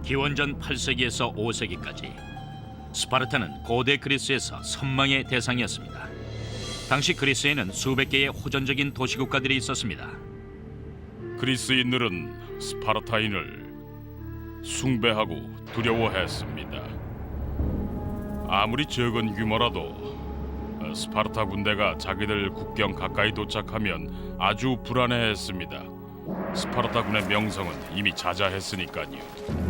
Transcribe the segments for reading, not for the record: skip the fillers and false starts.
기원전 8세기에서 5세기까지 스파르타는 고대 그리스에서 선망의 대상이었습니다. 당시 그리스에는 수백 개의 호전적인 도시국가들이 있었습니다. 그리스인들은 스파르타인을 숭배하고 두려워했습니다. 아무리 적은 규모라도 스파르타 군대가 자기들 국경 가까이 도착하면 아주 불안해했습니다. 스파르타군의 명성은 이미 자자했으니까요.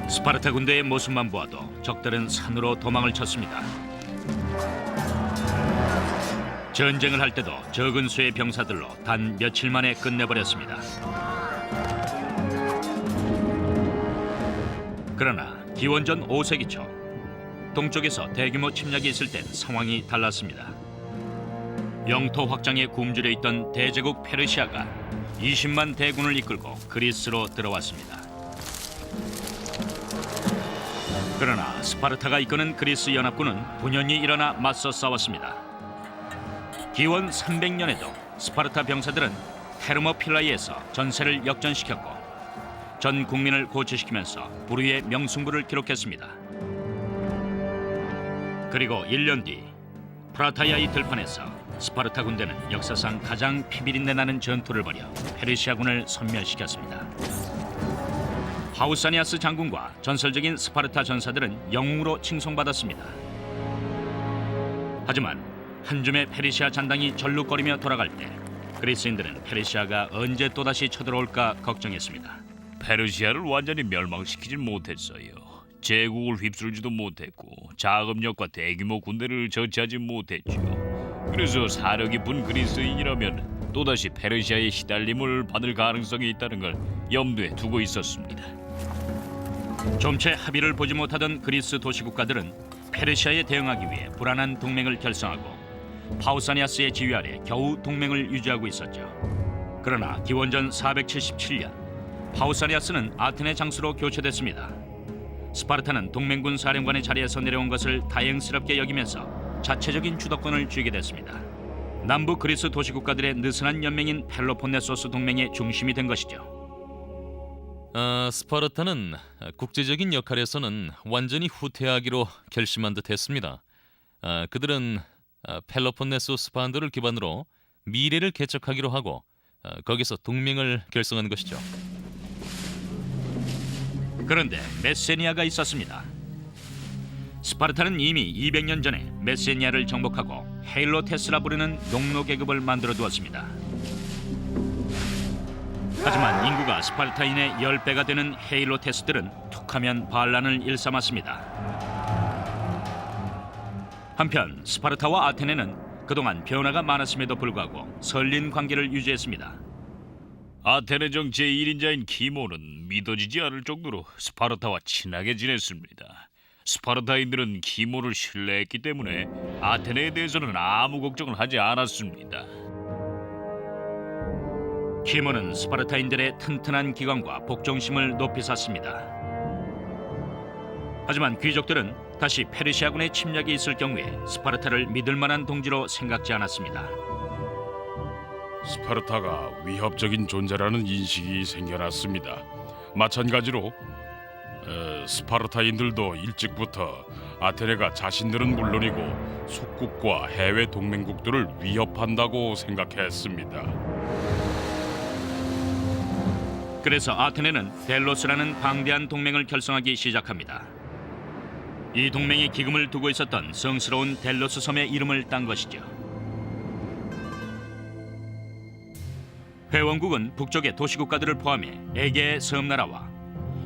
스파르타 군대의 모습만 보아도 적들은 산으로 도망을 쳤습니다. 전쟁을 할 때도 적은 수의 병사들로 단 며칠 만에 끝내버렸습니다. 그러나 기원전 5세기 초 동쪽에서 대규모 침략이 있을 땐 상황이 달랐습니다. 영토 확장에 굶주려 있던 대제국 페르시아가 20만 대군을 이끌고 그리스로 들어왔습니다. 그러나 스파르타가 이끄는 그리스 연합군은 분연히 일어나 맞서 싸웠습니다. 기원 300년에도 스파르타 병사들은 테르모필라이에서 전세를 역전시켰고 전 국민을 고취시키면서 불의의 명승부를 기록했습니다. 그리고 1년 뒤 프라타야이 들판에서 스파르타 군대는 역사상 가장 피비린내 나는 전투를 벌여 페르시아군을 섬멸시켰습니다. 파우사니아스 장군과 전설적인 스파르타 전사들은 영웅으로 칭송받았습니다. 하지만 한 줌의 페르시아 잔당이 절룩거리며 돌아갈 때 그리스인들은 페르시아가 언제 또다시 쳐들어올까 걱정했습니다. 페르시아를 완전히 멸망시키질 못했어요. 제국을 휩쓸지도 못했고 자금력과 대규모 군대를 저치하지 못했죠. 그래서 사려 깊은 그리스인이라면 또다시 페르시아의 시달림을 받을 가능성이 있다는 걸 염두에 두고 있었습니다. 좀채 합의를 보지 못하던 그리스 도시국가들은 페르시아에 대응하기 위해 불안한 동맹을 결성하고 파우사니아스의 지휘 아래 겨우 동맹을 유지하고 있었죠. 그러나 기원전 477년 파우사니아스는 아테네 장수로 교체됐습니다. 스파르타는 동맹군 사령관의 자리에서 내려온 것을 다행스럽게 여기면서 자체적인 주도권을 쥐게 됐습니다. 남부 그리스 도시국가들의 느슨한 연맹인 펠로폰네소스 동맹의 중심이 된 것이죠. 스파르타는 국제적인 역할에서는 완전히 후퇴하기로 결심한 듯했습니다. 그들은 펠로폰네소스 반도를 기반으로 미래를 개척하기로 하고 거기서 동맹을 결성한 것이죠. 그런데 메세니아가 있었습니다. 스파르타는 이미 200년 전에 메세니아를 정복하고 헤일로테스라 부르는 농노 계급을 만들어 두었습니다. 하지만 인구가 스파르타인의 10배가 되는 헤일로테스들은 툭하면 반란을 일삼았습니다. 한편 스파르타와 아테네는 그동안 변화가 많았음에도 불구하고 설린 관계를 유지했습니다. 아테네 정 제1인자인 기모는 믿어지지 않을 정도로 스파르타와 친하게 지냈습니다. 스파르타인들은 기모를 신뢰했기 때문에 아테네에 대해서는 아무 걱정을 하지 않았습니다. 기모는 스파르타인들의 튼튼한 기관과 복종심을 높이 샀습니다. 하지만 귀족들은 다시 페르시아군의 침략이 있을 경우에 스파르타를 믿을 만한 동지로 생각지 않았습니다. 스파르타가 위협적인 존재라는 인식이 생겨났습니다. 마찬가지로 스파르타인들도 일찍부터 아테네가 자신들은 물론이고 속국과 해외 동맹국들을 위협한다고 생각했습니다. 그래서 아테네는 델로스라는 방대한 동맹을 결성하기 시작합니다. 이 동맹이 기금을 두고 있었던 성스러운 델로스 섬의 이름을 딴 것이죠. 회원국은 북쪽의 도시국가들을 포함해 에게의 섬나라와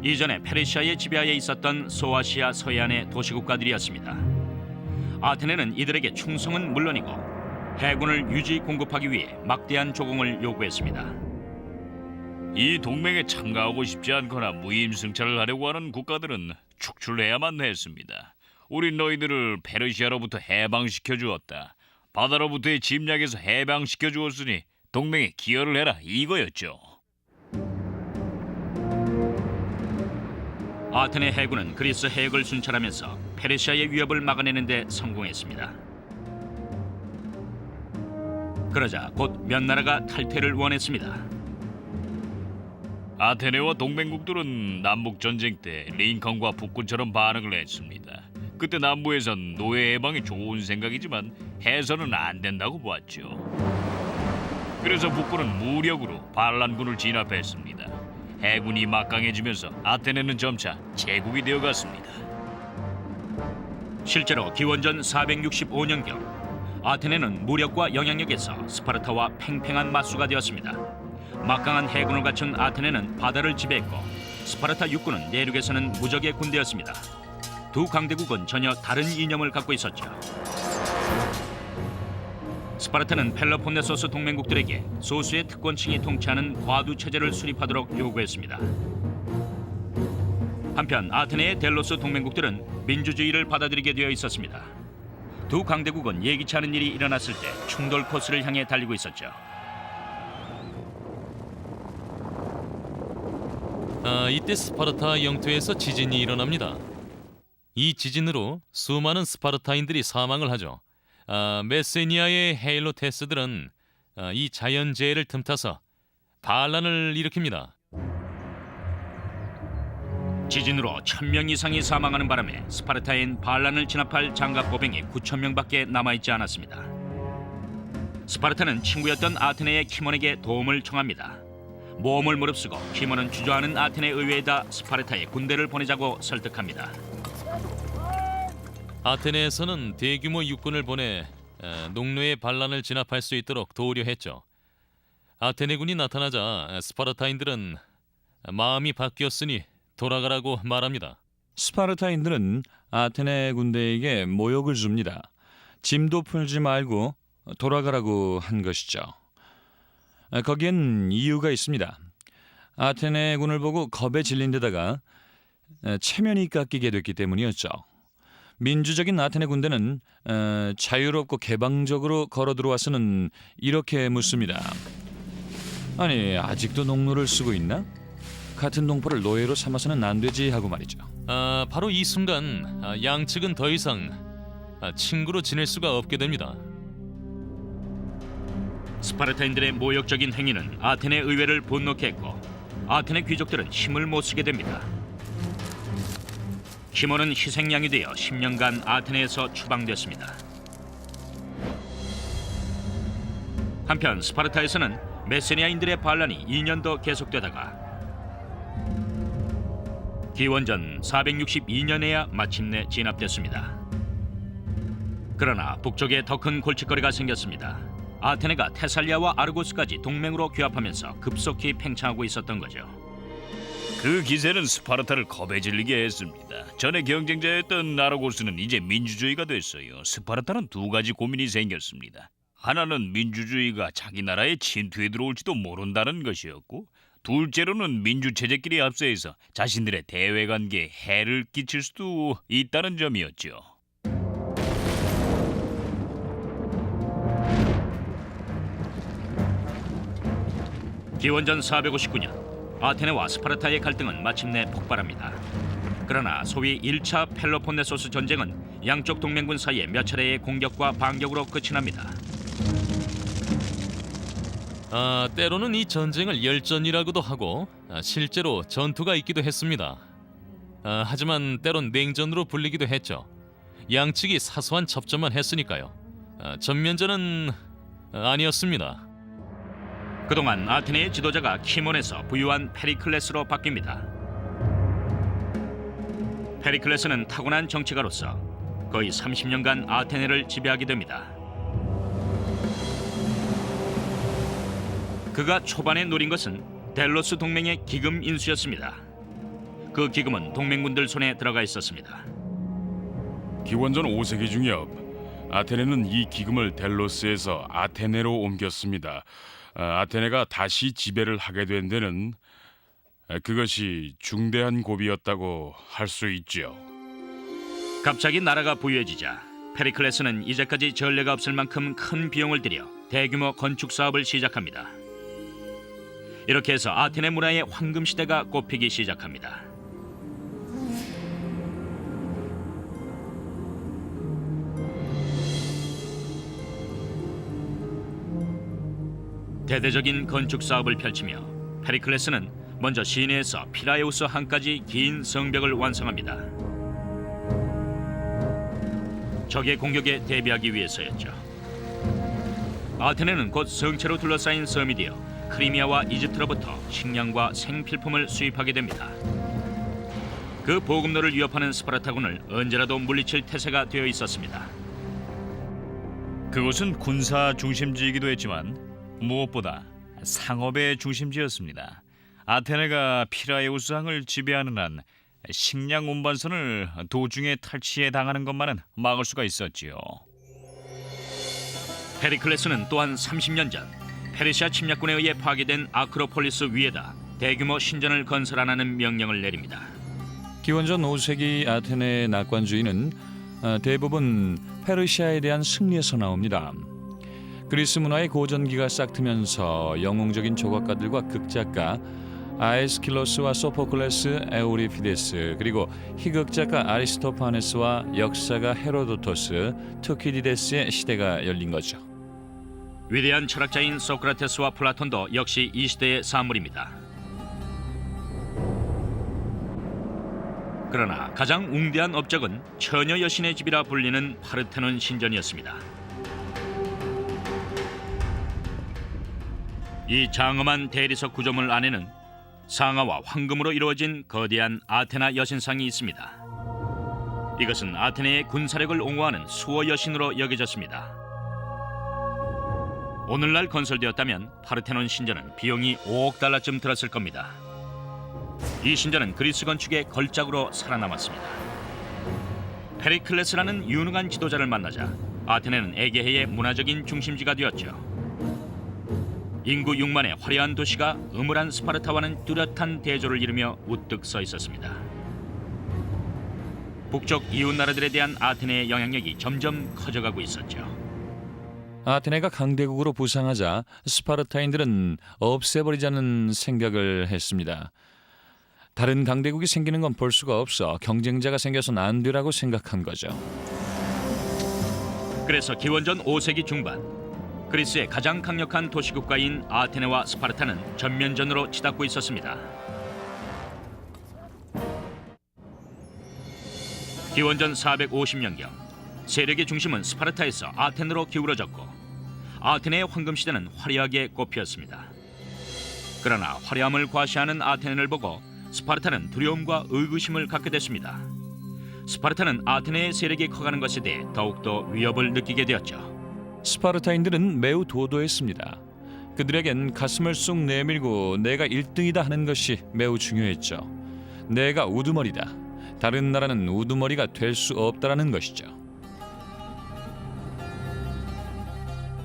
이전에 페르시아의 지배하에 있었던 소아시아 서해안의 도시국가들이었습니다. 아테네는 이들에게 충성은 물론이고 해군을 유지 공급하기 위해 막대한 조공을 요구했습니다. 이 동맹에 참가하고 싶지 않거나 무임승차를 하려고 하는 국가들은 축출해야만 했습니다. 우린 너희들을 페르시아로부터 해방시켜 주었다. 바다로부터의 침략에서 해방시켜 주었으니 동맹에 기여를 해라, 이거였죠. 아테네 해군은 그리스 해역을 순찰하면서 페르시아의 위협을 막아내는 데 성공했습니다. 그러자 곧 몇 나라가 탈퇴를 원했습니다. 아테네와 동맹국들은 남북 전쟁 때 링컨과 북군처럼 반응을 했습니다. 그때 남부에선 노예 해방이 좋은 생각이지만 해서는 안 된다고 봤죠. 그래서 북군은 무력으로 반란군을 진압했습니다. 해군이 막강해지면서 아테네는 점차 제국이 되어갔습니다. 실제로 기원전 465년경 아테네는 무력과 영향력에서 스파르타와 팽팽한 맞수가 되었습니다. 막강한 해군을 갖춘 아테네는 바다를 지배했고 스파르타 육군은 내륙에서는 무적의 군대였습니다. 두 강대국은 전혀 다른 이념을 갖고 있었죠. 스파르타는 펠로폰네소스 동맹국들에게 소수의 특권층이 통치하는 과두 체제를 수립하도록 요구했습니다. 한편 아테네의 델로스 동맹국들은 민주주의를 받아들이게 되어 있었습니다. 두 강대국은 예기치 않은 일이 일어났을 때 충돌 코스를 향해 달리고 있었죠. 이때 스파르타 영토에서 지진이 일어납니다. 이 지진으로 수많은 스파르타인들이 사망을 하죠. 메세니아의 헤일로테스들은 이 자연재해를 틈타서 반란을 일으킵니다. 지진으로 1000명 이상이 사망하는 바람에 스파르타엔 반란을 진압할 장갑 보병이 9,000명밖에 남아있지 않았습니다. 스파르타는 친구였던 아테네의 키몬에게 도움을 청합니다. 모험을 무릅쓰고 키몬은 주저하는 아테네 의회에다 스파르타에 군대를 보내자고 설득합니다. 아테네에서는 대규모 육군을 보내 농노의 반란을 진압할 수 있도록 도우려 했죠. 아테네군이 나타나자 스파르타인들은 마음이 바뀌었으니 돌아가라고 말합니다. 스파르타인들은 아테네 군대에게 모욕을 줍니다. 짐도 풀지 말고 돌아가라고 한 것이죠. 거기엔 이유가 있습니다. 아테네군을 보고 겁에 질린 데다가 체면이 깎이게 됐기 때문이었죠. 민주적인 아테네 군대는 자유롭고 개방적으로 걸어 들어와서는 이렇게 묻습니다. 아니, 아직도 농노를 쓰고 있나? 같은 동포를 노예로 삼아서는 안 되지 하고 말이죠. 바로 이 순간 양측은 더 이상 친구로 지낼 수가 없게 됩니다. 스파르타인들의 모욕적인 행위는 아테네 의회를 분노케 했고 아테네 귀족들은 힘을 못 쓰게 됩니다. 키몬은 희생양이 되어 10년간 아테네에서 추방됐습니다. 한편 스파르타에서는 메세니아인들의 반란이 2년 더 계속되다가 기원전 462년에야 마침내 진압됐습니다. 그러나 북쪽에 더 큰 골칫거리가 생겼습니다. 아테네가 테살리아와 아르고스까지 동맹으로 규합하면서 급속히 팽창하고 있었던 거죠. 그 기세는 스파르타를 겁에 질리게 했습니다. 전에 경쟁자였던 아르고스는 이제 민주주의가 됐어요. 스파르타는 두 가지 고민이 생겼습니다. 하나는 민주주의가 자기 나라에 침투해 들어올지도 모른다는 것이었고, 둘째로는 민주체제끼리 합세해서 자신들의 대외관계에 해를 끼칠 수도 있다는 점이었죠. 기원전 459년 아테네와 스파르타의 갈등은 마침내 폭발합니다. 그러나 소위 1차 펠로폰네소스 전쟁은 양쪽 동맹군 사이의 몇 차례의 공격과 반격으로 끝이 납니다. 때로는 이 전쟁을 열전이라고도 하고 실제로 전투가 있기도 했습니다. 하지만 때론 냉전으로 불리기도 했죠. 양측이 사소한 접전만 했으니까요. 전면전은 아니었습니다. 그동안 아테네의 지도자가 키몬에서 부유한 페리클레스로 바뀝니다. 페리클레스는 타고난 정치가로서 거의 30년간 아테네를 지배하게 됩니다. 그가 초반에 노린 것은 델로스 동맹의 기금 인수였습니다. 그 기금은 동맹군들 손에 들어가 있었습니다. 기원전 5세기 중엽 아테네는 이 기금을 델로스에서 아테네로 옮겼습니다. 아테네가 다시 지배를 하게 된 데는 그것이 중대한 고비였다고 할 수 있죠. 갑자기 나라가 부유해지자 페리클레스는 이제까지 전례가 없을 만큼 큰 비용을 들여 대규모 건축 사업을 시작합니다. 이렇게 해서 아테네 문화의 황금 시대가 꽃피기 시작합니다. 대대적인 건축 사업을 펼치며 페리클레스는 먼저 시내에서 피라에우스 항까지 긴 성벽을 완성합니다. 적의 공격에 대비하기 위해서였죠. 아테네는 곧 성체로 둘러싸인 섬이 되어 크리미아와 이집트로부터 식량과 생필품을 수입하게 됩니다. 그 보급로를 위협하는 스파르타군을 언제라도 물리칠 태세가 되어 있었습니다. 그곳은 군사 중심지이기도 했지만 무엇보다 상업의 중심지였습니다. 아테네가 피라에우스항을 지배하는 한 식량 운반선을 도중에 탈취해 당하는 것만은 막을 수가 있었지요. 페리클레스는 또한 30년 전 페르시아 침략군에 의해 파괴된 아크로폴리스 위에다 대규모 신전을 건설하라는 명령을 내립니다. 기원전 5세기 아테네의 낙관주의는 대부분 페르시아에 대한 승리에서 나옵니다. 그리스 문화의 고전기가 싹트면서 영웅적인 조각가들과 극작가 아에스킬로스와 소포클레스, 에우리피데스, 그리고 희극작가 아리스토파네스와 역사가 헤로도토스, 투키디데스의 시대가 열린 거죠. 위대한 철학자인 소크라테스와 플라톤도 역시 이 시대의 산물입니다. 그러나 가장 웅대한 업적은 처녀 여신의 집이라 불리는 파르테논 신전이었습니다. 이 장엄한 대리석 구조물 안에는 상아와 황금으로 이루어진 거대한 아테나 여신상이 있습니다. 이것은 아테네의 군사력을 옹호하는 수호 여신으로 여겨졌습니다. 오늘날 건설되었다면 파르테논 신전은 비용이 5억 달러쯤 들었을 겁니다. 이 신전은 그리스 건축의 걸작으로 살아남았습니다. 페리클레스라는 유능한 지도자를 만나자 아테네는 에게해의 문화적인 중심지가 되었죠. 인구 6만의 화려한 도시가 음울한 스파르타와는 뚜렷한 대조를 이루며 우뚝 서 있었습니다. 북쪽 이웃 나라들에 대한 아테네의 영향력이 점점 커져가고 있었죠. 아테네가 강대국으로 부상하자 스파르타인들은 없애버리자는 생각을 했습니다. 다른 강대국이 생기는 건 볼 수가 없어 경쟁자가 생겨서는 안 되라고 생각한 거죠. 그래서 기원전 5세기 중반 그리스의 가장 강력한 도시국가인 아테네와 스파르타는 전면전으로 치닫고 있었습니다. 기원전 450년경 세력의 중심은 스파르타에서 아테네로 기울어졌고 아테네의 황금시대는 화려하게 꽃피었습니다. 그러나 화려함을 과시하는 아테네를 보고 스파르타는 두려움과 의구심을 갖게 됐습니다. 스파르타는 아테네의 세력이 커가는 것에 대해 더욱더 위협을 느끼게 되었죠. 스파르타인들은 매우 도도했습니다. 그들에겐 가슴을 쑥 내밀고 내가 1등이다 하는 것이 매우 중요했죠. 내가 우두머리다. 다른 나라는 우두머리가 될 수 없다라는 것이죠.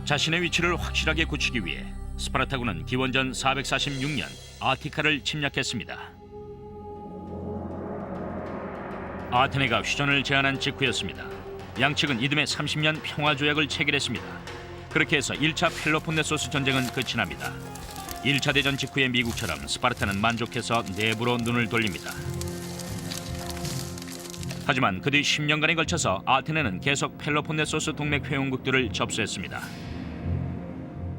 자신의 위치를 확실하게 굳히기 위해 스파르타군은 기원전 446년 아티카를 침략했습니다. 아테네가 휴전을 제안한 직후였습니다. 양측은 이듬해 30년 평화조약을 체결했습니다. 그렇게 해서 1차 펠로폰네소스 전쟁은 끝이 납니다. 1차 대전 직후의 미국처럼 스파르타는 만족해서 내부로 눈을 돌립니다. 하지만 그 뒤 10년간에 걸쳐서 아테네는 계속 펠로폰네소스 동맹 회원국들을 접수했습니다.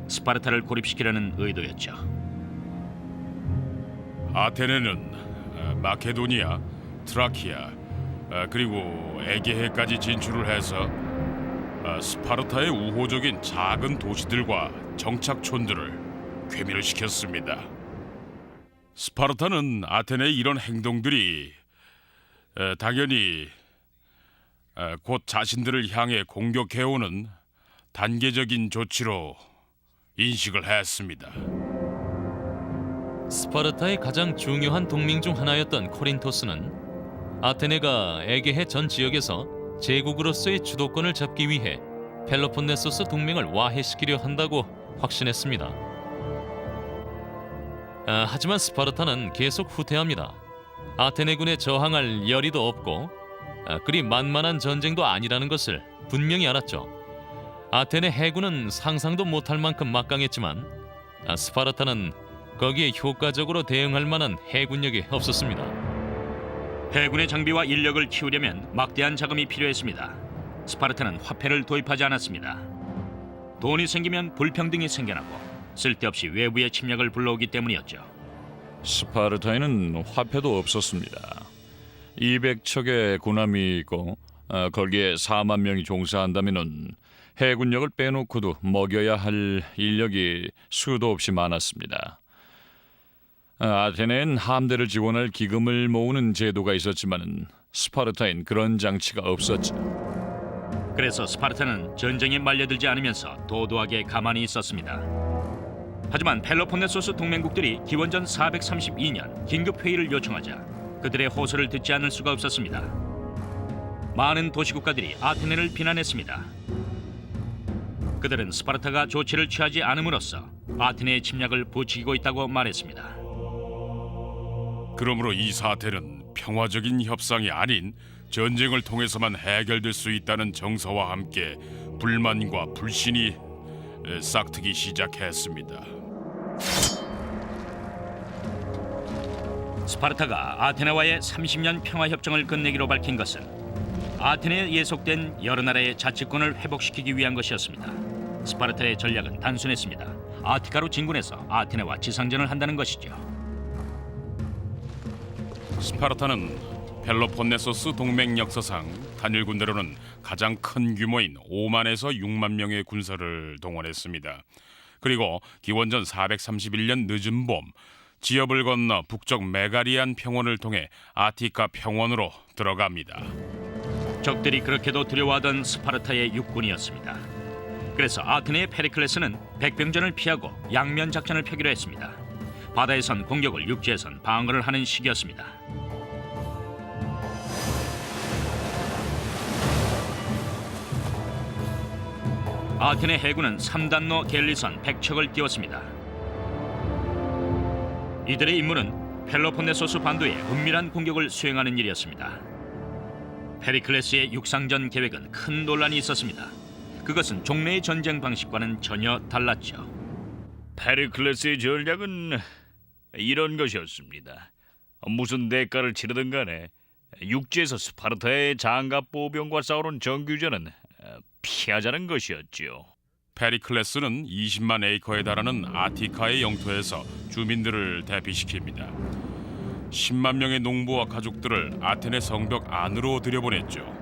스파르타를 고립시키려는 의도였죠. 아테네는 마케도니아, 트라키아, 그리고 에게해까지 진출을 해서 스파르타의 우호적인 작은 도시들과 정착촌들을 괴멸을 시켰습니다. 스파르타는 아테네의 이런 행동들이 당연히 곧 자신들을 향해 공격해오는 단계적인 조치로 인식을 했습니다. 스파르타의 가장 중요한 동맹 중 하나였던 코린토스는 아테네가 에게해 전 지역에서 제국으로서의 주도권을 잡기 위해 펠로폰네소스 동맹을 와해시키려 한다고 확신했습니다. 하지만 스파르타는 계속 후퇴합니다. 아테네군에 저항할 여리도 없고 그리 만만한 전쟁도 아니라는 것을 분명히 알았죠. 아테네 해군은 상상도 못할 만큼 막강했지만 스파르타는 거기에 효과적으로 대응할 만한 해군력이 없었습니다. 해군의 장비와 인력을 키우려면 막대한 자금이 필요했습니다. 스파르타는 화폐를 도입하지 않았습니다. 돈이 생기면 불평등이 생겨나고 쓸데없이 외부의 침략을 불러오기 때문이었죠. 스파르타에는 화폐도 없었습니다. 200척의 군함이 있고 거기에 4만 명이 종사한다면은 해군력을 빼놓고도 먹여야 할 인력이 수도 없이 많았습니다. 아테네엔 함대를 지원할 기금을 모으는 제도가 있었지만 스파르타엔 그런 장치가 없었죠. 그래서 스파르타는 전쟁에 말려들지 않으면서 도도하게 가만히 있었습니다. 하지만 펠로폰네소스 동맹국들이 기원전 432년 긴급 회의를 요청하자 그들의 호소를 듣지 않을 수가 없었습니다. 많은 도시국가들이 아테네를 비난했습니다. 그들은 스파르타가 조치를 취하지 않음으로써 아테네의 침략을 부추기고 있다고 말했습니다. 그러므로 이 사태는 평화적인 협상이 아닌 전쟁을 통해서만 해결될 수 있다는 정서와 함께 불만과 불신이 싹트기 시작했습니다. 스파르타가 아테네와의 30년 평화협정을 끝내기로 밝힌 것은 아테네에 예속된 여러 나라의 자치권을 회복시키기 위한 것이었습니다. 스파르타의 전략은 단순했습니다. 아티카로 진군해서 아테네와 지상전을 한다는 것이죠. 스파르타는 펠로폰네소스 동맹 역사상 단일 군대로는 가장 큰 규모인 5만에서 6만 명의 군사를 동원했습니다. 그리고 기원전 431년 늦은 봄 지역을 건너 북쪽 메가리안 평원을 통해 아티카 평원으로 들어갑니다. 적들이 그렇게도 두려워하던 스파르타의 육군이었습니다. 그래서 아테네의 페리클레스는 백병전을 피하고 양면 작전을 펴기로 했습니다. 바다에선 공격을, 육지에선 방어를 하는 시기였습니다. 아테네 해군은 3단로 갤리선 100척을 띄웠습니다. 이들의 임무는 펠로폰네소스 반도에 은밀한 공격을 수행하는 일이었습니다. 페리클레스의 육상전 계획은 큰 논란이 있었습니다. 그것은 종래의 전쟁 방식과는 전혀 달랐죠. 페리클레스의 전략은 이런 것이었습니다. 무슨 대가를 치르든 간에 육지에서 스파르타의 장갑 보병과 싸우는 정규전은 피하자는 것이었죠. 페리클레스는 20만 에이커에 달하는 아티카의 영토에서 주민들을 대피시킵니다. 10만 명의 농부와 가족들을 아테네 성벽 안으로 들여보냈죠.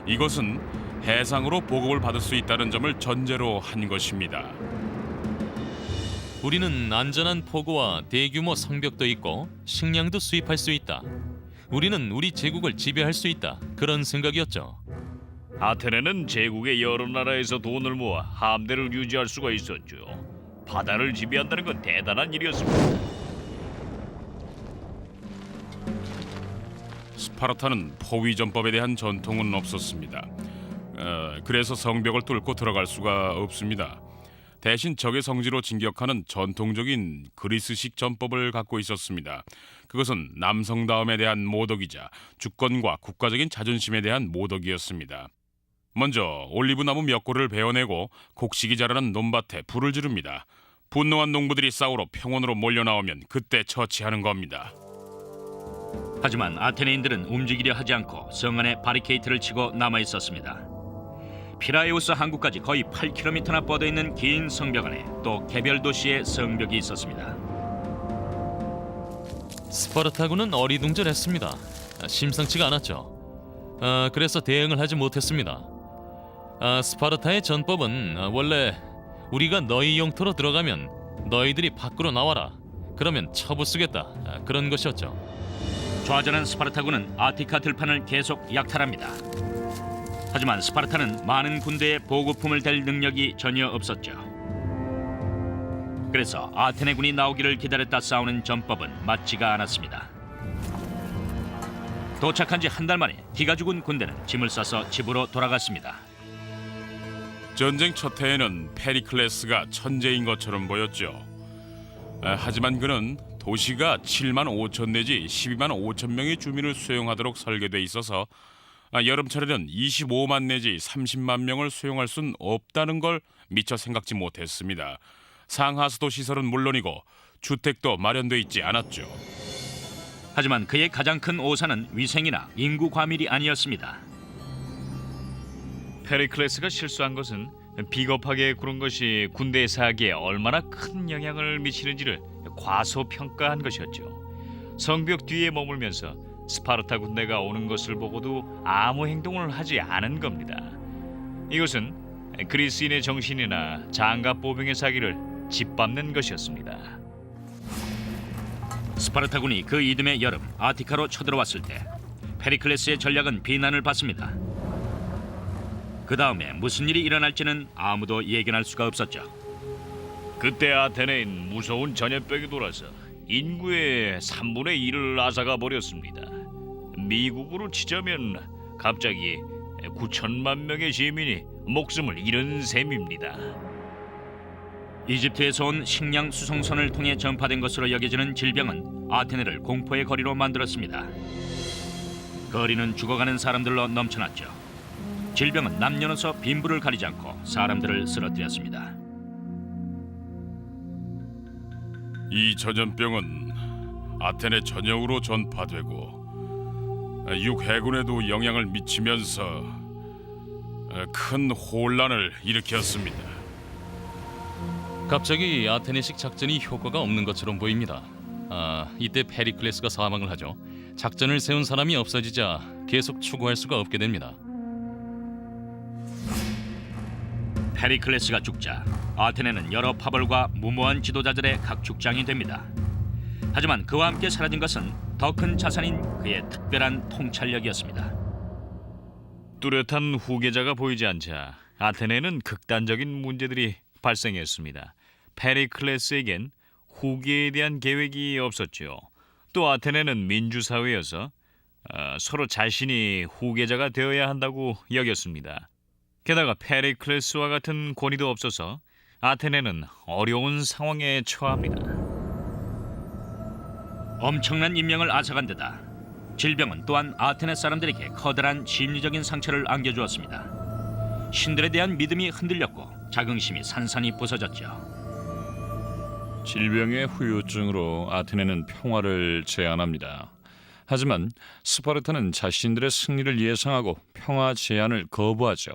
이것은 해상으로 보급을 받을 수 있다는 점을 전제로 한 것입니다. 우리는 안전한 포구와 대규모 성벽도 있고 식량도 수입할 수 있다. 우리는 우리 제국을 지배할 수 있다. 그런 생각이었죠. 아테네는 제국의 여러 나라에서 돈을 모아 함대를 유지할 수가 있었죠. 바다를 지배한다는 건 대단한 일이었습니다. 스파르타는 포위 전법에 대한 전통은 없었습니다. 그래서 성벽을 뚫고 들어갈 수가 없습니다. 대신 적의 성지로 진격하는 전통적인 그리스식 전법을 갖고 있었습니다. 그것은 남성다움에 대한 모독이자 주권과 국가적인 자존심에 대한 모독이었습니다. 먼저 올리브나무 몇 고를 베어내고 곡식이 자라는 논밭에 불을 지릅니다. 분노한 농부들이 싸우러 평원으로 몰려나오면 그때 처치하는 겁니다. 하지만 아테네인들은 움직이려 하지 않고 성 안에 바리케이트를 치고 남아 있었습니다. 피라에우스 항구까지 거의 8km나 뻗어있는 긴 성벽 안에 또 개별 도시의 성벽이 있었습니다. 스파르타군은 어리둥절했습니다. 심상치가 않았죠. 그래서 대응을 하지 못했습니다. 스파르타의 전법은 원래 우리가 너희 영토로 들어가면 너희들이 밖으로 나와라. 그러면 쳐부수겠다. 그런 것이었죠. 좌절한 스파르타군은 아티카 들판을 계속 약탈합니다. 하지만 스파르타는 많은 군대에 보급품을 댈 능력이 전혀 없었죠. 그래서 아테네군이 나오기를 기다렸다 싸우는 전법은 맞지가 않았습니다. 도착한 지 한 달 만에 기가 죽은 군대는 짐을 싸서 집으로 돌아갔습니다. 전쟁 첫 해에는 페리클레스가 천재인 것처럼 보였죠. 하지만 그는 도시가 7만 5천 내지 12만 5천 명의 주민을 수용하도록 설계돼 있어서 여름철에는 25만 내지 30만 명을 수용할 순 없다는 걸 미처 생각지 못했습니다. 상하수도 시설은 물론이고 주택도 마련돼 있지 않았죠. 하지만 그의 가장 큰 오산은 위생이나 인구 과밀이 아니었습니다. 페리클레스가 실수한 것은 비겁하게 구는 것이 군대 사기에 얼마나 큰 영향을 미치는지를 과소평가한 것이었죠. 성벽 뒤에 머물면서 스파르타 군대가 오는 것을 보고도 아무 행동을 하지 않은 겁니다. 이것은 그리스인의 정신이나 장갑 보병의 사기를 짓밟는 것이었습니다. 스파르타군이 그 이듬해 여름 아티카로 쳐들어왔을 때 페리클레스의 전략은 비난을 받습니다. 그 다음에 무슨 일이 일어날지는 아무도 예견할 수가 없었죠. 그때 아테네인 무서운 전염병이 돌아서 인구의 3분의 1을 앗아가 버렸습니다. 미국으로 치자면 갑자기 9천만 명의 시민이 목숨을 잃은 셈입니다. 이집트에서 온 식량 수송선을 통해 전파된 것으로 여겨지는 질병은 아테네를 공포의 거리로 만들었습니다. 거리는 죽어가는 사람들로 넘쳐났죠. 질병은 남녀노소 빈부를 가리지 않고 사람들을 쓰러뜨렸습니다. 이 전염병은 아테네 전역으로 전파되고 육해군에도 영향을 미치면서 큰 혼란을 일으켰습니다. 갑자기 아테네식 작전이 효과가 없는 것처럼 보입니다. 이때 페리클레스가 사망을 하죠. 작전을 세운 사람이 없어지자 계속 추구할 수가 없게 됩니다. 페리클레스가 죽자 아테네는 여러 파벌과 무모한 지도자들의 각축장이 됩니다. 하지만 그와 함께 사라진 것은 더 큰 자산인 그의 특별한 통찰력이었습니다. 뚜렷한 후계자가 보이지 않자 아테네는 극단적인 문제들이 발생했습니다. 페리클레스에겐 후계에 대한 계획이 없었죠. 또 아테네는 민주사회여서 서로 자신이 후계자가 되어야 한다고 여겼습니다. 게다가 페리클레스와 같은 권위도 없어서 아테네는 어려운 상황에 처합니다. 엄청난 인명을 앗아간 데다 질병은 또한 아테네 사람들에게 커다란 심리적인 상처를 안겨주었습니다. 신들에 대한 믿음이 흔들렸고 자긍심이 산산이 부서졌죠. 질병의 후유증으로 아테네는 평화를 제안합니다. 하지만 스파르타는 자신들의 승리를 예상하고 평화 제안을 거부하죠.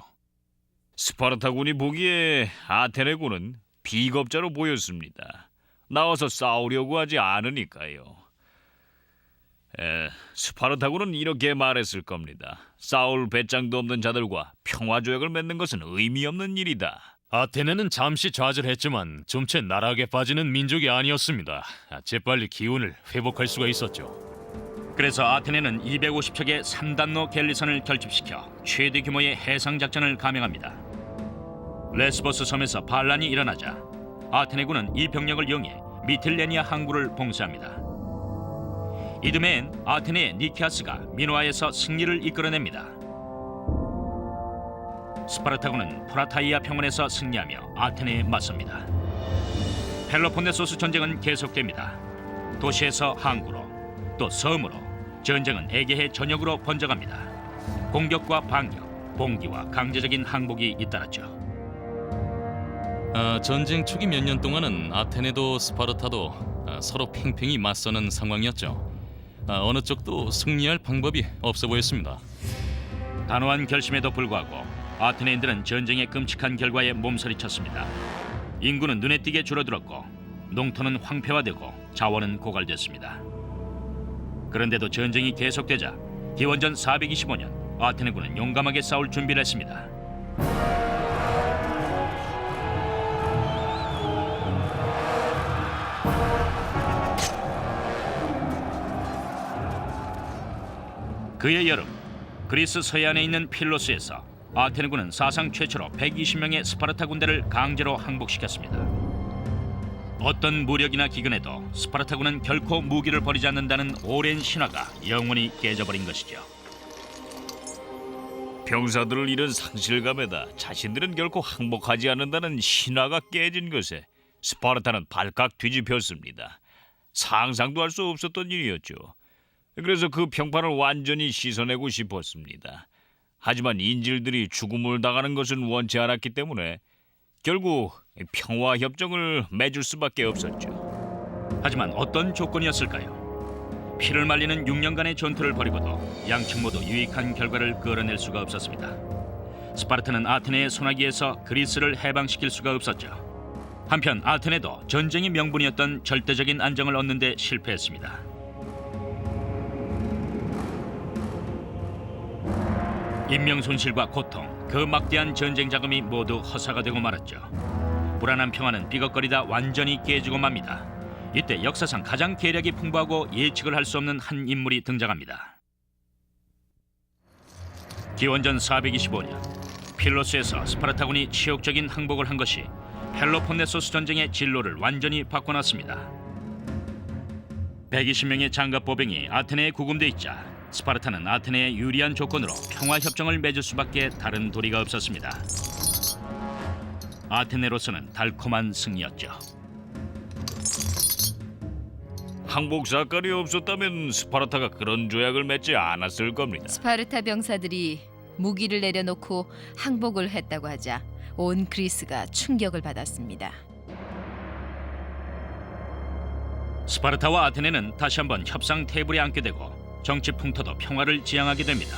스파르타군이 보기에 아테네군은 비겁자로 보였습니다. 나와서 싸우려고 하지 않으니까요. 스파르타군은 이렇게 말했을 겁니다. 싸울 배짱도 없는 자들과 평화조약을 맺는 것은 의미 없는 일이다. 아테네는 잠시 좌절했지만 좀채 나락에 빠지는 민족이 아니었습니다. 재빨리 기운을 회복할 수가 있었죠. 그래서 아테네는 250척의 3단로 갤리선을 결집시켜 최대 규모의 해상 작전을 감행합니다. 레스보스 섬에서 반란이 일어나자 아테네군은 이 병력을 이용해 미틸레니아 항구를 봉쇄합니다. 이듬해엔 아테네의 니키아스가 미노아에서 승리를 이끌어냅니다. 스파르타군은 프라타이아 평원에서 승리하며 아테네에 맞섭니다. 펠로폰네소스 전쟁은 계속됩니다. 도시에서 항구로 또 섬으로 전쟁은 에게해 전역으로 번져갑니다. 공격과 반격, 봉기와 강제적인 항복이 잇따랐죠. 전쟁 초기 몇 년 동안은 아테네도 스파르타도 서로 팽팽히 맞서는 상황이었죠. 어느 쪽도 승리할 방법이 없어 보였습니다. 단호한 결심에도 불구하고 아테네인들은 전쟁의 끔찍한 결과에 몸서리쳤습니다. 인구는 눈에 띄게 줄어들었고 농토는 황폐화되고 자원은 고갈됐습니다. 그런데도 전쟁이 계속되자 기원전 425년 아테네군은 용감하게 싸울 준비를 했습니다. 그해 여름 그리스 서해안에 있는 필로스에서 아테네군은 사상 최초로 120명의 스파르타 군대를 강제로 항복시켰습니다. 어떤 무력이나 기근에도 스파르타군은 결코 무기를 버리지 않는다는 오랜 신화가 영원히 깨져버린 것이죠. 병사들을 잃은 상실감에다 자신들은 결코 항복하지 않는다는 신화가 깨진 것에 스파르타는 발칵 뒤집혔습니다. 상상도 할 수 없었던 일이었죠. 그래서 그 평판을 완전히 씻어내고 싶었습니다. 하지만 인질들이 죽음을 당하는 것은 원치 않았기 때문에 결국 평화 협정을 맺을 수밖에 없었죠. 하지만 어떤 조건이었을까요? 피를 말리는 6년간의 전투를 벌이고도 양측 모두 유익한 결과를 끌어낼 수가 없었습니다. 스파르타는 아테네의 소나기에서 그리스를 해방시킬 수가 없었죠. 한편 아테네도 전쟁이 명분이었던 절대적인 안정을 얻는 데 실패했습니다. 인명 손실과 고통, 그 막대한 전쟁 자금이 모두 허사가 되고 말았죠. 불안한 평화는 삐걱거리다 완전히 깨지고 맙니다. 이때 역사상 가장 계략이 풍부하고 예측을 할 수 없는 한 인물이 등장합니다. 기원전 425년 필로스에서 스파르타군이 치욕적인 항복을 한 것이 펠로폰네소스 전쟁의 진로를 완전히 바꿔놨습니다. 120명의 장갑보병이 아테네에 구금돼 있자 스파르타는 아테네의 유리한 조건으로 평화협정을 맺을 수밖에 다른 도리가 없었습니다. 아테네로서는 달콤한 승리였죠. 항복 사건이 없었다면 스파르타가 그런 조약을 맺지 않았을 겁니다. 스파르타 병사들이 무기를 내려놓고 항복을 했다고 하자 온 그리스가 충격을 받았습니다. 스파르타와 아테네는 다시 한번 협상 테이블에 앉게 되고 정치 풍토도 평화를 지향하게 됩니다.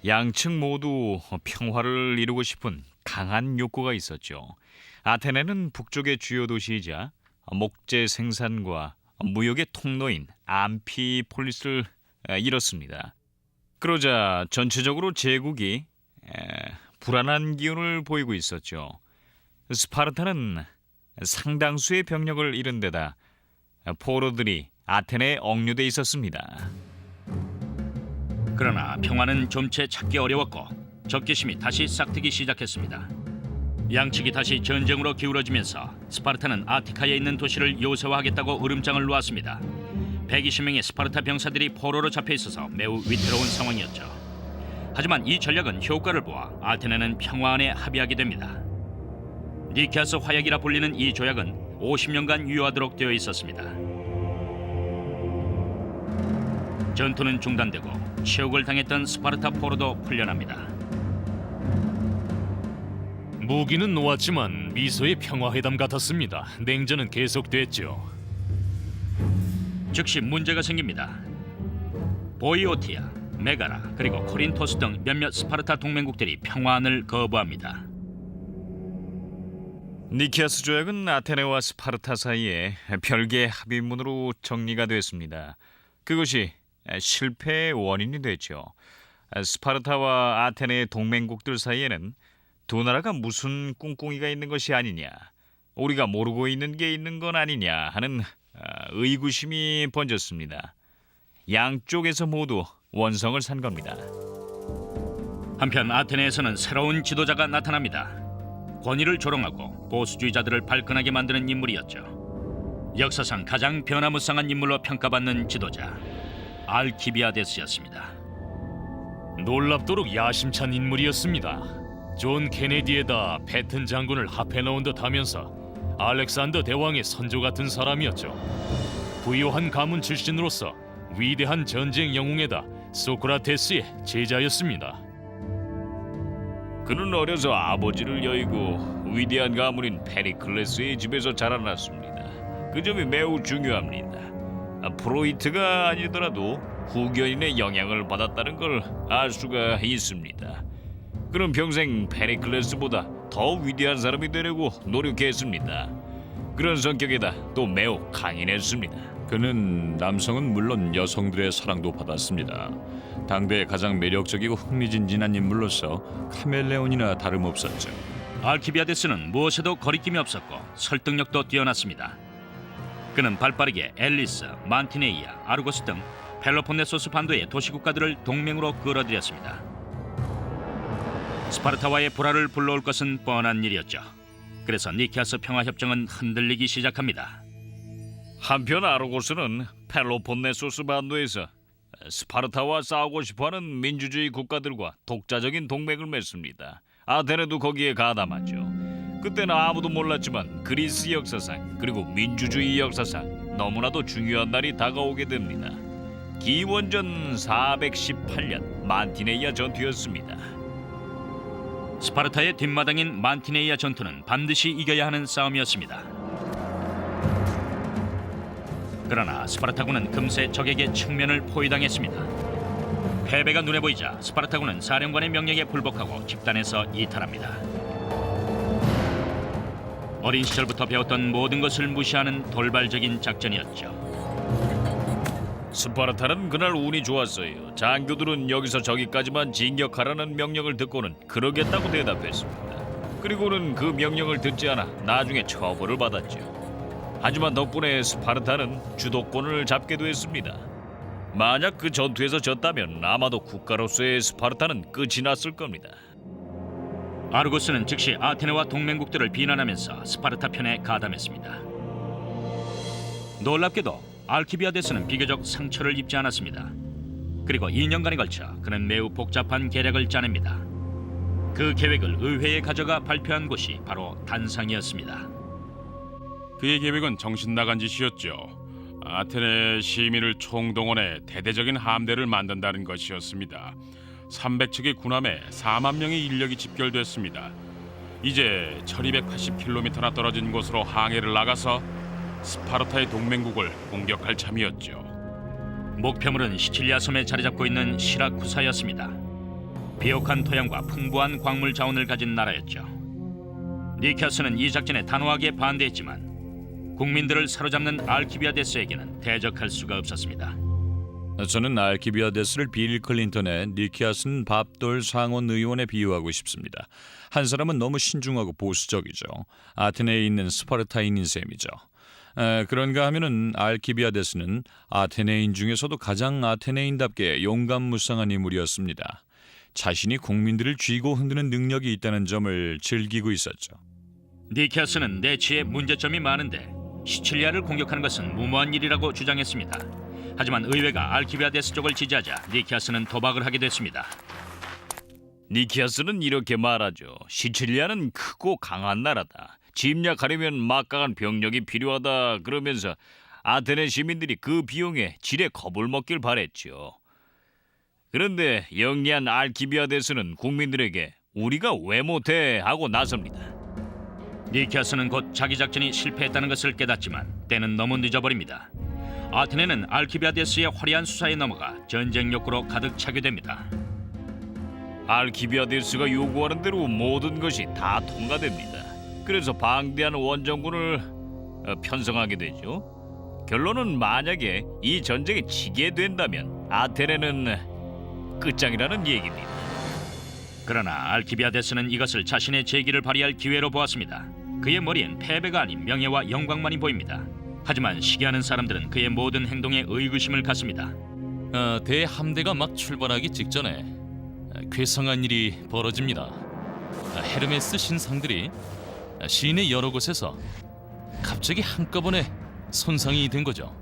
양측 모두 평화를 이루고 싶은 강한 욕구가 있었죠. 아테네는 북쪽의 주요 도시이자 목재 생산과 무역의 통로인 암피폴리스를 잃었습니다. 그러자 전체적으로 제국이 불안한 기운을 보이고 있었죠. 스파르타는 상당수의 병력을 잃은 데다 포로들이 아테네에 억류돼 있었습니다. 그러나 평화는 좀채 찾기 어려웠고 적개심이 다시 싹트기 시작했습니다. 양측이 다시 전쟁으로 기울어지면서 스파르타는 아티카에 있는 도시를 요새화하겠다고 으름장을 놓았습니다. 120명의 스파르타 병사들이 포로로 잡혀 있어서 매우 위태로운 상황이었죠. 하지만 이 전략은 효과를 보아 아테네는 평화 안에 합의하게 됩니다. 니케아스 화약이라 불리는 이 조약은 50년간 유효하도록 되어 있었습니다. 전투는 중단되고 치욕을 당했던 스파르타 포로도 풀려납니다. 무기는 놓았지만 미소의 평화회담 같았습니다. 냉전은 계속됐죠. 즉시 문제가 생깁니다. 보이오티아, 메가라 그리고 코린토스 등 몇몇 스파르타 동맹국들이 평화안을 거부합니다. 니케아스 조약은 아테네와 스파르타 사이에 별개의 합의문으로 정리가 됐습니다. 그것이 실패의 원인이 됐죠. 스파르타와 아테네의 동맹국들 사이에는 두 나라가 무슨 꿍꿍이가 있는 것이 아니냐, 우리가 모르고 있는 게 있는 건 아니냐 하는 의구심이 번졌습니다. 양쪽에서 모두 원성을 산 겁니다. 한편 아테네에서는 새로운 지도자가 나타납니다. 권위를 조롱하고 보수주의자들을 발끈하게 만드는 인물이었죠. 역사상 가장 변화무쌍한 인물로 평가받는 지도자 알키비아데스였습니다. 놀랍도록 야심찬 인물이었습니다. 존 케네디에다 패튼 장군을 합해 넣은 듯 하면서 알렉산더 대왕의 선조 같은 사람이었죠. 부유한 가문 출신으로서 위대한 전쟁 영웅에다 소크라테스의 제자였습니다. 그는 어려서 아버지를 여의고 위대한 가문인 페리클레스의 집에서 자라났습니다. 그 점이 매우 중요합니다. 프로이트가 아니더라도 후견인의 영향을 받았다는 걸 알 수가 있습니다. 그는 평생 페리클레스보다 더 위대한 사람이 되려고 노력했습니다. 그런 성격에다 또 매우 강인했습니다. 그는 남성은 물론 여성들의 사랑도 받았습니다. 당대의 가장 매력적이고 흥미진진한 인물로서 카멜레온이나 다름없었죠. 알키비아데스는 무엇에도 거리낌이 없었고 설득력도 뛰어났습니다. 그는 발빠르게 앨리스, 만티네이아, 아르고스 등 펠로폰네소스 반도의 도시국가들을 동맹으로 끌어들였습니다. 스파르타와의 불화를 불러올 것은 뻔한 일이었죠. 그래서 니케아스 평화협정은 흔들리기 시작합니다. 한편 아르고스는 펠로폰네소스 반도에서 스파르타와 싸우고 싶어하는 민주주의 국가들과 독자적인 동맹을 맺습니다. 아테네도 거기에 가담하죠. 그때는 아무도 몰랐지만 그리스 역사상 그리고 민주주의 역사상 너무나도 중요한 날이 다가오게 됩니다. 기원전 418년 만티네이아 전투였습니다. 스파르타의 뒷마당인 만티네이아 전투는 반드시 이겨야 하는 싸움이었습니다. 그러나 스파르타군은 금세 적에게 측면을 포위당했습니다. 패배가 눈에 보이자 스파르타군은 사령관의 명령에 불복하고 집단에서 이탈합니다. 어린 시절부터 배웠던 모든 것을 무시하는 돌발적인 작전이었죠. 스파르타는 그날 운이 좋았어요. 장교들은 여기서 저기까지만 진격하라는 명령을 듣고는 그러겠다고 대답했습니다. 그리고는 그 명령을 듣지 않아 나중에 처벌을 받았죠. 하지만 덕분에 스파르타는 주도권을 잡게 됐습니다. 만약 그 전투에서 졌다면 아마도 국가로서의 스파르타는 끝이 났을 겁니다. 아르고스는 즉시 아테네와 동맹국들을 비난하면서 스파르타 편에 가담했습니다. 놀랍게도 알키비아데스는 비교적 상처를 입지 않았습니다. 그리고 2년간에 걸쳐 그는 매우 복잡한 계략을 짜냅니다. 그 계획을 의회에 가져가 발표한 곳이 바로 단상이었습니다. 그의 계획은 정신 나간 짓이었죠. 아테네 시민을 총동원해 대대적인 함대를 만든다는 것이었습니다. 300척의 군함에 4만 명의 인력이 집결됐습니다. 이제 1280km나 떨어진 곳으로 항해를 나가서 스파르타의 동맹국을 공격할 참이었죠. 목표물은 시칠리아 섬에 자리 잡고 있는 시라쿠사였습니다. 비옥한 토양과 풍부한 광물 자원을 가진 나라였죠. 니케아스는 이 작전에 단호하게 반대했지만 국민들을 사로잡는 알키비아데스에게는 대적할 수가 없었습니다. 저는 알키비아데스를 빌 클린턴의 니키아스는 밥돌 상원 의원에 비유하고 싶습니다. 한 사람은 너무 신중하고 보수적이죠. 아테네에 있는 스파르타인인 셈이죠. 그런가 하면은 알키비아데스는 아테네인 중에서도 가장 아테네인답게 용감무쌍한 인물이었습니다. 자신이 국민들을 쥐고 흔드는 능력이 있다는 점을 즐기고 있었죠. 니케아스는 내치에 문제점이 많은데 시칠리아를 공격하는 것은 무모한 일이라고 주장했습니다. 하지만 의회가 알키비아데스 쪽을 지지하자 니케아스는 도박을 하게 됐습니다. 니키아스는 이렇게 말하죠. 시칠리아는 크고 강한 나라다. 침략하려면 막강한 병력이 필요하다. 그러면서 아테네 시민들이 그 비용에 지레 겁을 먹길 바랬죠. 그런데 영리한 알키비아데스는 국민들에게 우리가 왜 못해 하고 나섭니다. 니케아스는 곧 자기 작전이 실패했다는 것을 깨닫지만 때는 너무 늦어버립니다. 아테네는 알키비아데스의 화려한 수사에 넘어가 전쟁 욕구로 가득 차게 됩니다. 알키비아데스가 요구하는 대로 모든 것이 다 통과됩니다. 그래서 방대한 원정군을 편성하게 되죠. 결론은 만약에 이 전쟁에 지게 된다면 아테네는 끝장이라는 얘기입니다. 그러나 알키비아데스는 이것을 자신의 재기를 발휘할 기회로 보았습니다. 그의 머리엔 패배가 아닌 명예와 영광만이 보입니다. 하지만 시기하는 사람들은 그의 모든 행동에 의구심을 갖습니다. 대함대가 막 출발하기 직전에 괴성한 일이 벌어집니다. 헤르메스 신상들이 시내 여러 곳에서 갑자기 한꺼번에 손상이 된 거죠.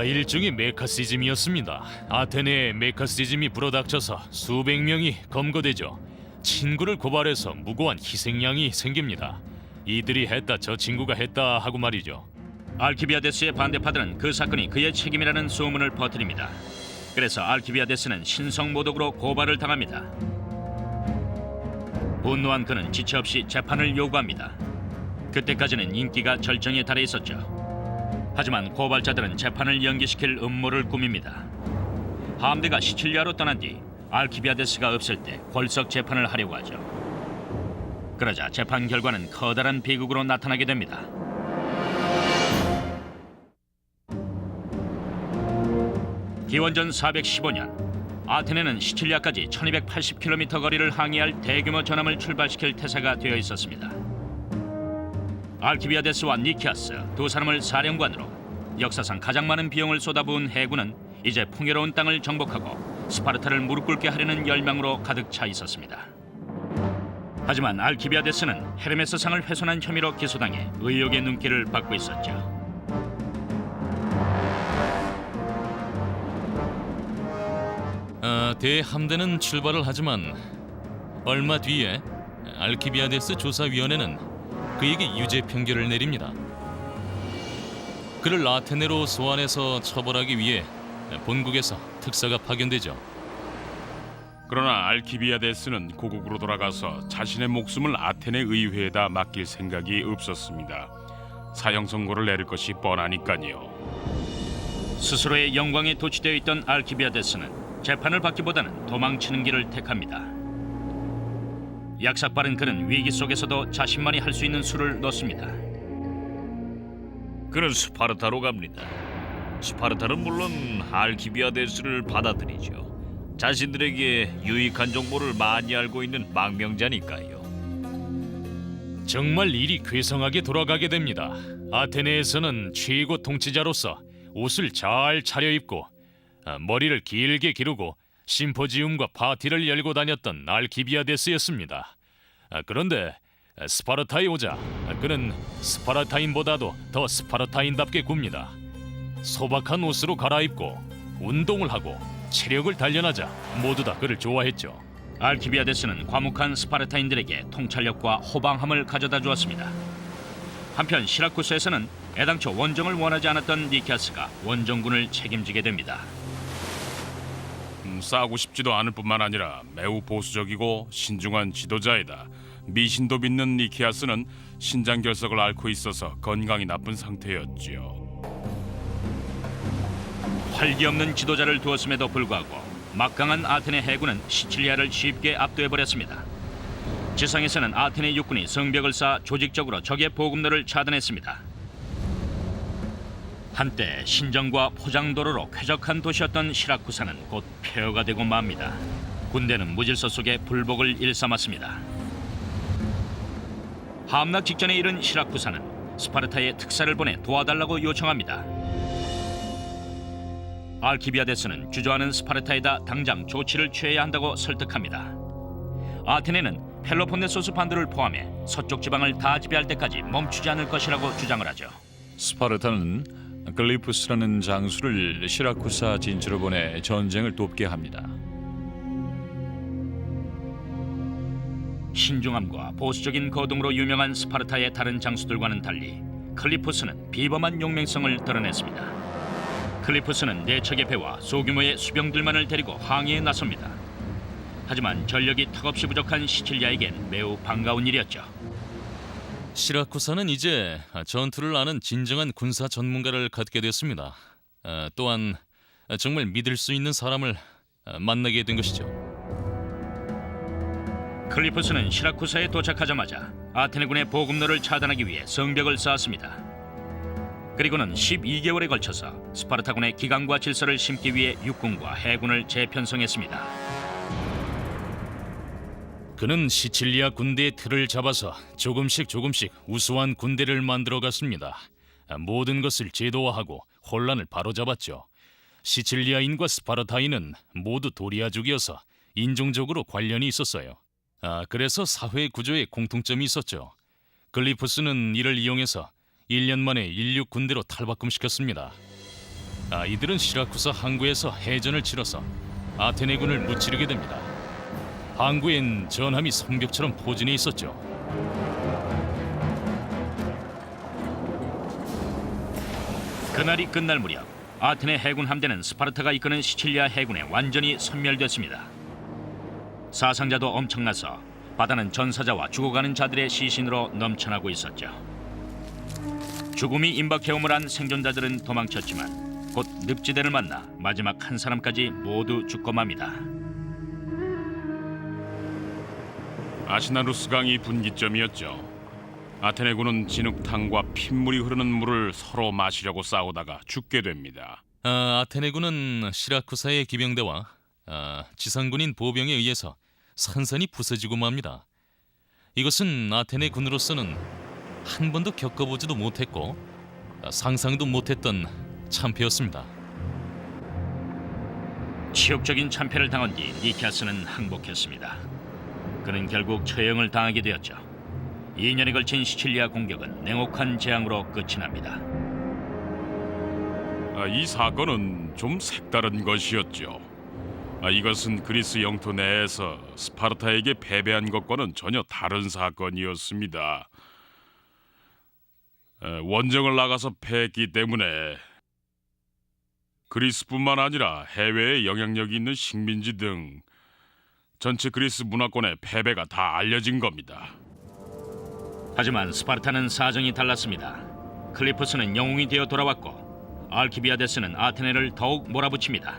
일종의 메카시즘이었습니다. 아테네에 메카시즘이 불어닥쳐서 수백 명이 검거되죠. 친구를 고발해서 무고한 희생양이 생깁니다. 이들이 했다, 저 친구가 했다 하고 말이죠. 알키비아데스의 반대파들은 그 사건이 그의 책임이라는 소문을 퍼뜨립니다. 그래서 알키비아데스는 신성모독으로 고발을 당합니다. 분노한 그는 지체 없이 재판을 요구합니다. 그때까지는 인기가 절정에 달해 있었죠. 하지만 고발자들은 재판을 연기시킬 음모를 꾸밉니다. 함대가 시칠리아로 떠난 뒤 알키비아데스가 없을 때 골석 재판을 하려고 하죠. 그러자 재판 결과는 커다란 비극으로 나타나게 됩니다. 기원전 415년 아테네는 시칠리아까지 1280km 거리를 항해할 대규모 전함을 출발시킬 태세가 되어 있었습니다. 알키비아데스와 니키아스 두 사람을 사령관으로 역사상 가장 많은 비용을 쏟아부은 해군은 이제 풍요로운 땅을 정복하고 스파르타를 무릎 꿇게 하려는 열망으로 가득 차 있었습니다. 하지만 알키비아데스는 헤르메스 상을 훼손한 혐의로 기소당해 의혹의 눈길을 받고 있었죠. 대함대는 출발을 하지만 얼마 뒤에 알키비아데스 조사위원회는 그에게 유죄 판결을 내립니다. 그를 아테네로 소환해서 처벌하기 위해 본국에서 특사가 파견되죠. 그러나 알키비아데스는 고국으로 돌아가서 자신의 목숨을 아테네 의회에다 맡길 생각이 없었습니다. 사형 선고를 내릴 것이 뻔하니까요. 스스로의 영광에 도취되어 있던 알키비아데스는 재판을 받기보다는 도망치는 길을 택합니다. 약삭빠른 그는 위기 속에서도 자신만이 할 수 있는 수를 넣습니다. 그는 스파르타로 갑니다. 스파르타는 물론 알키비아데스를 받아들이죠. 자신들에게 유익한 정보를 많이 알고 있는 망명자니까요. 정말 일이 괴상하게 돌아가게 됩니다. 아테네에서는 최고 통치자로서 옷을 잘 차려입고 머리를 길게 기르고 심포지움과 파티를 열고 다녔던 알키비아데스였습니다. 그런데 스파르타에 오자 그는 스파르타인보다도 더 스파르타인답게 굽니다. 소박한 옷으로 갈아입고 운동을 하고 체력을 단련하자 모두 다 그를 좋아했죠. 알키비아데스는 과묵한 스파르타인들에게 통찰력과 호방함을 가져다 주었습니다. 한편 시라쿠스에서는 애당초 원정을 원하지 않았던 니케아스가 원정군을 책임지게 됩니다. 싸우고 싶지도 않을 뿐만 아니라 매우 보수적이고 신중한 지도자이다. 미신도 믿는 니케아스는 신장결석을 앓고 있어서 건강이 나쁜 상태였지요. 활기 없는 지도자를 두었음에도 불구하고 막강한 아테네 해군은 시칠리아를 쉽게 압도해버렸습니다. 지상에서는 아테네 육군이 성벽을 쌓아 조직적으로 적의 보급로를 차단했습니다. 한때 신정과 포장도로로 쾌적한 도시였던 시라쿠사는 곧 폐허가 되고 맙니다. 군대는 무질서 속에 불복을 일삼았습니다. 함락 직전에 이른 시라쿠사는 스파르타에 특사를 보내 도와달라고 요청합니다. 알키비아데스는 주저하는 스파르타에다 당장 조치를 취해야 한다고 설득합니다. 아테네는 펠로폰네소스 반도를 포함해 서쪽 지방을 다 지배할 때까지 멈추지 않을 것이라고 주장을 하죠. 스파르타는 글리푸스라는 장수를 시라쿠사 진주로 보내 전쟁을 돕게 합니다. 신중함과 보수적인 거동으로 유명한 스파르타의 다른 장수들과는 달리 클리푸스는 비범한 용맹성을 드러냈습니다. 클리푸스는 네 척의 배와 소규모의 수병들만을 데리고 항해에 나섭니다. 하지만 전력이 턱없이 부족한 시칠리아에겐 매우 반가운 일이었죠. 시라쿠사는 이제 전투를 아는 진정한 군사 전문가를 갖게 됐습니다. 또한 정말 믿을 수 있는 사람을 만나게 된 것이죠. 클리푸스는 시라쿠사에 도착하자마자 아테네군의 보급로를 차단하기 위해 성벽을 쌓았습니다. 그리고는 12개월에 걸쳐서 스파르타군의 기강과 질서를 심기 위해 육군과 해군을 재편성했습니다. 그는 시칠리아 군대의 틀을 잡아서 조금씩 우수한 군대를 만들어갔습니다. 모든 것을 제도화하고 혼란을 바로잡았죠. 시칠리아인과 스파르타인은 모두 도리아족이어서 인종적으로 관련이 있었어요. 그래서 사회 구조에 공통점이 있었죠. 글리푸스는 이를 이용해서 1년 만에 인류 군대로 탈바꿈시켰습니다. 이들은 시라쿠사 항구에서 해전을 치러서 아테네군을 무찌르게 됩니다. 항구엔 전함이 성벽처럼 포진해 있었죠. 그날이 끝날 무렵 아테네 해군 함대는 스파르타가 이끄는 시칠리아 해군에 완전히 섬멸됐습니다. 사상자도 엄청나서 바다는 전사자와 죽어가는 자들의 시신으로 넘쳐나고 있었죠. 죽음이 임박해옴을 한 생존자들은 도망쳤지만 곧 늪지대를 만나 마지막 한 사람까지 모두 죽고 맙니다. 아시나루스 강이 분기점이었죠. 아테네군은 진흙탕과 핏물이 흐르는 물을 서로 마시려고 싸우다가 죽게 됩니다. 아테네군은 시라쿠사의 기병대와 지상군인 보병에 의해서 산산이 부서지고 맙니다. 이것은 아테네 군으로서는 한 번도 겪어보지도 못했고 상상도 못했던 참패였습니다. 치욕적인 참패를 당한 뒤 니케아스는 항복했습니다. 그는 결국 처형을 당하게 되었죠. 2년에 걸친 시칠리아 공격은 냉혹한 재앙으로 끝이 납니다. 이 사건은 좀 색다른 것이었죠. 이것은 그리스 영토 내에서 스파르타에게 패배한 것과는 전혀 다른 사건이었습니다. 원정을 나가서 패했기 때문에 그리스뿐만 아니라 해외에 영향력이 있는 식민지 등 전체 그리스 문화권의 패배가 다 알려진 겁니다. 하지만 스파르타는 사정이 달랐습니다. 클리푸스는 영웅이 되어 돌아왔고 알키비아데스는 아테네를 더욱 몰아붙입니다.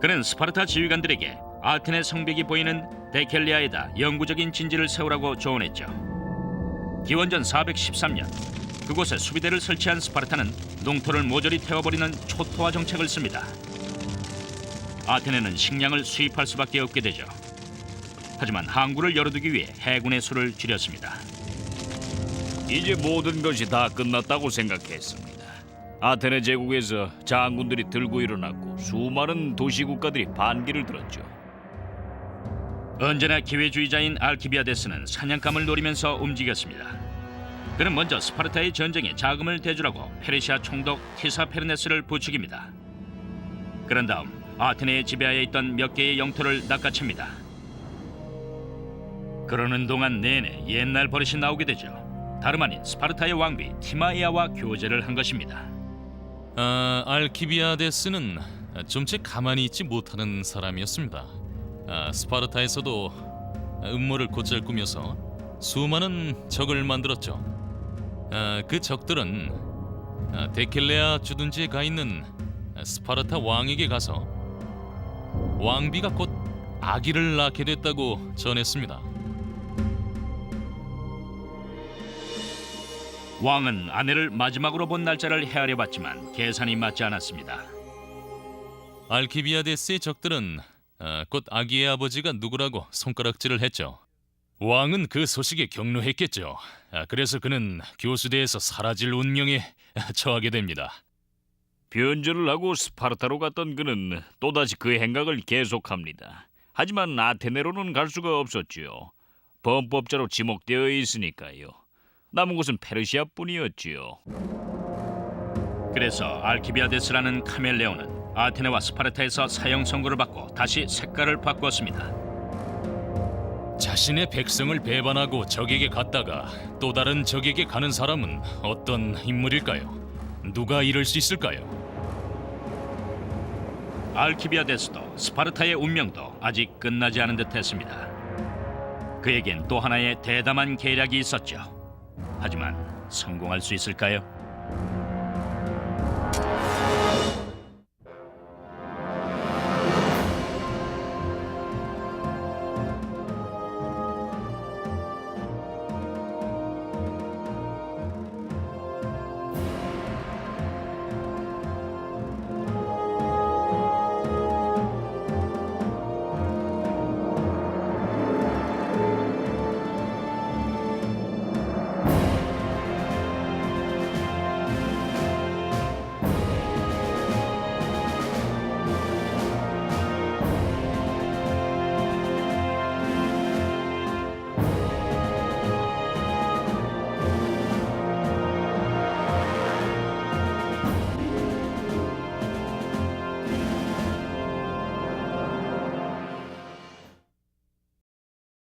그는 스파르타 지휘관들에게 아테네 성벽이 보이는 데켈리아에다 영구적인 진지를 세우라고 조언했죠. 기원전 413년 그곳에 수비대를 설치한 스파르타는 농토를 모조리 태워버리는 초토화 정책을 씁니다. 아테네는 식량을 수입할 수밖에 없게 되죠. 하지만 항구를 열어두기 위해 해군의 수를 줄였습니다. 이제 모든 것이 다 끝났다고 생각했습니다. 아테네 제국에서 장군들이 들고 일어났고 수많은 도시 국가들이 반기를 들었죠. 언제나 기회주의자인 알키비아데스는 사냥감을 노리면서 움직였습니다. 그는 먼저 스파르타의 전쟁에 자금을 대주라고 페르시아 총독 티사페르네스를 부추깁니다. 그런 다음 아테네의 지배하에 있던 몇 개의 영토를 낚아챕니다. 그러는 동안 내내 옛날 버릇이 나오게 되죠. 다름 아닌 스파르타의 왕비 티마이아와 교제를 한 것입니다. 알키비아데스는 좀채 가만히 있지 못하는 사람이었습니다. 스파르타에서도 음모를 곧잘 꾸며서 수많은 적을 만들었죠. 그 적들은 데켈레아 주둔지에 가 있는 스파르타 왕에게 가서 왕비가 곧 아기를 낳게 됐다고 전했습니다. 왕은 아내를 마지막으로 본 날짜를 헤아려봤지만 계산이 맞지 않았습니다. 알키비아데스의 적들은 곧 아기의 아버지가 누구라고 손가락질을 했죠. 왕은 그 소식에 격노했겠죠. 그래서 그는 교수대에서 사라질 운명에 처하게 됩니다. 변절을 하고 스파르타로 갔던 그는 또다시 그 행각을 계속합니다. 하지만 아테네로는 갈 수가 없었지요. 범법자로 지목되어 있으니까요. 남은 곳은 페르시아뿐이었지요. 그래서 알키비아데스라는 카멜레온은 아테네와 스파르타에서 사형 선고를 받고 다시 색깔을 바꾸었습니다. 자신의 백성을 배반하고 적에게 갔다가 또 다른 적에게 가는 사람은 어떤 인물일까요? 누가 이럴 수 있을까요? 알키비아데스도 스파르타의 운명도 아직 끝나지 않은 듯했습니다. 그에겐 또 하나의 대담한 계략이 있었죠. 하지만 성공할 수 있을까요?